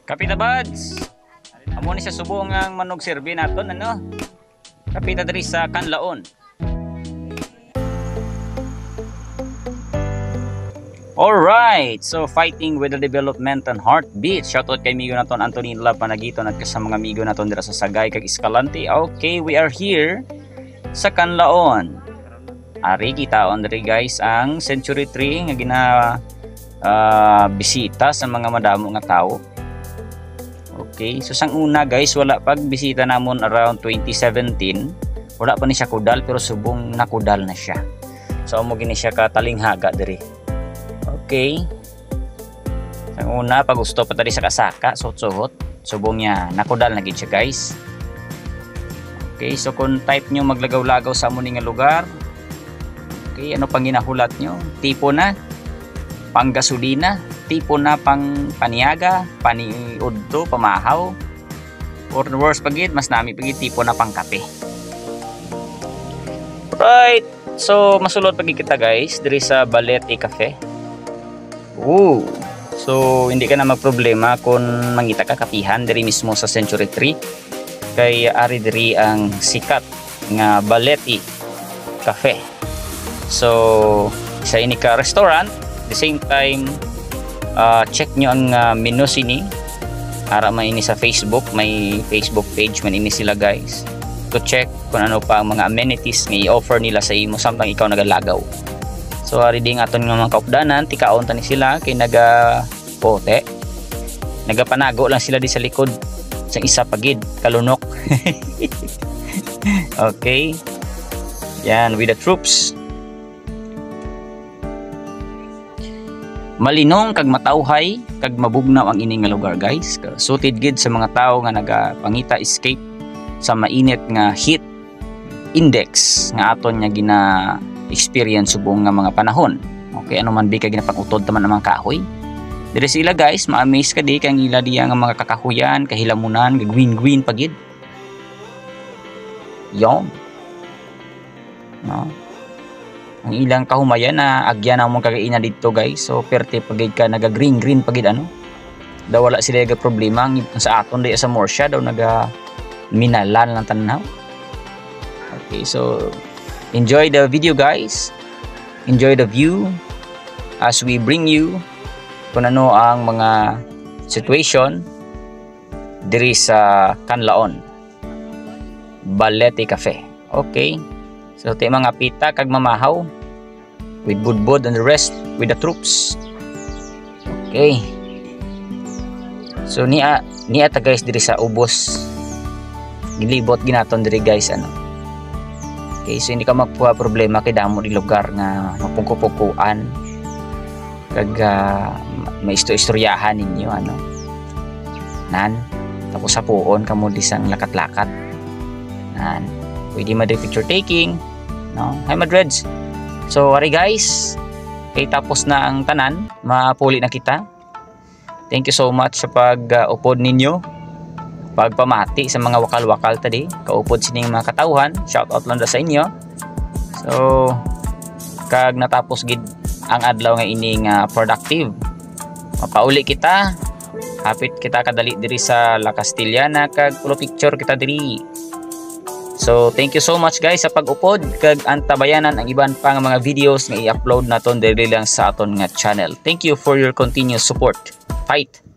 Kapita buds. Amo ni sa subong ang manog serbi naton ano. Kapita diri sa Kanlaon. Alright, so fighting with the development and heartbeat. Shoutout kay migo naton Antonila Panagiton at sa mga migo naton dira sa Sagay kag Escalante. Okay, we are here sa Kanlaon. Ari kita on diri guys ang Century Tree nga gina bisita sa mga madamo nga tao. Okay, so sang una guys, wala pag bisita namon around 2017. Wala pa ni siya kudal pero subong nakudal na siya. So amo gini siya ka talinghaga diri. Okay. Sang una pag gusto pa tadi sa kasaka, suot-suot, subong niya nakudal na gid siya guys. Okay, so kung type nyo maglagaw-lagaw sa amo nga lugar. Okay, ano pang ginahulat nyo? Tipo na pang gasolina, tipo na pang paniaga, paniudto, pamahaw, or the worst pagid, mas nami pagid tipo na pang kape. Right, so masulod pagid kita guys diri sa Balete Cafe. Ooh, so hindi ka na magproblema kung mangita ka kapihan diri mismo sa Century Tree, kay ari diri ang sikat nga Balete Cafe. So isa ini ka restaurant. The same time, check nyo ang menu sini. Ara man ini sa Facebook, may Facebook page man ini sila guys. To check kung ano pa ang mga amenities nga i-offer nila sa imo samtang ikaw nagalagaw. So ari ding aton nga mga kaupdanan, tikaon ta ni sila kay naga pote. Nagapanago lang sila di sa likod sa isa pagid kalunok. Okay. Yan with the troops. Malinong kag matawhay kag mabugnaw ang ini nga lugar guys. Suited gid sa mga tawo nga nagapangita escape sa mainit nga heat index nga aton nga gina experience subong nga mga panahon. Okay, ano man bi kay ginapangutod taman ang mga kahoy. Diri sila guys, ma-amaze ka di kang ila diya nga mga kakahuyan, kahilamunan, green pagid. Yon. No. Ang ilang kahumayan na agyan na mong kagaina dito guys. So perte pagid ka naga green pagid ano. Daw wala sila ga problema ang sa aton di sa Morsha daw naga minalan lang tanaw. Okay, so enjoy the video guys. Enjoy the view as we bring you kung ano ang mga situation diri sa Kanlaon Balete Cafe. Okay. So tay mga pita kag mamahaw with budbod and the rest with the troops. Okay. So niya ta guys diri sa ubos. Gilibot ginaton diri guys ano. Okay, so hindi ka magpuha problema kay damo di lugar nga mapungkupukuan kag may istoryahan ninyo ano. Nan tapos sa puon kamo di sang lakat-lakat. Nan pwede madre picture taking no. Hi Madreds. So ari guys, kay tapos na ang tanan, mapuli na kita. Thank you so much sa pag-upod ninyo. Pagpamati sa mga wakal-wakal tadi, kaupod sining mga katawhan. Shout out lang sa inyo. So kag natapos gid ang adlaw nga ini nga productive. Mapauli kita. Hapit kita kadali diri sa La Castellana kag pulo picture kita diri. So thank you so much guys sa pag-upod kag antabayanan ang iban pa nga mga videos nga i-upload naton diri lang sa aton nga channel. Thank you for your continuous support. Fight!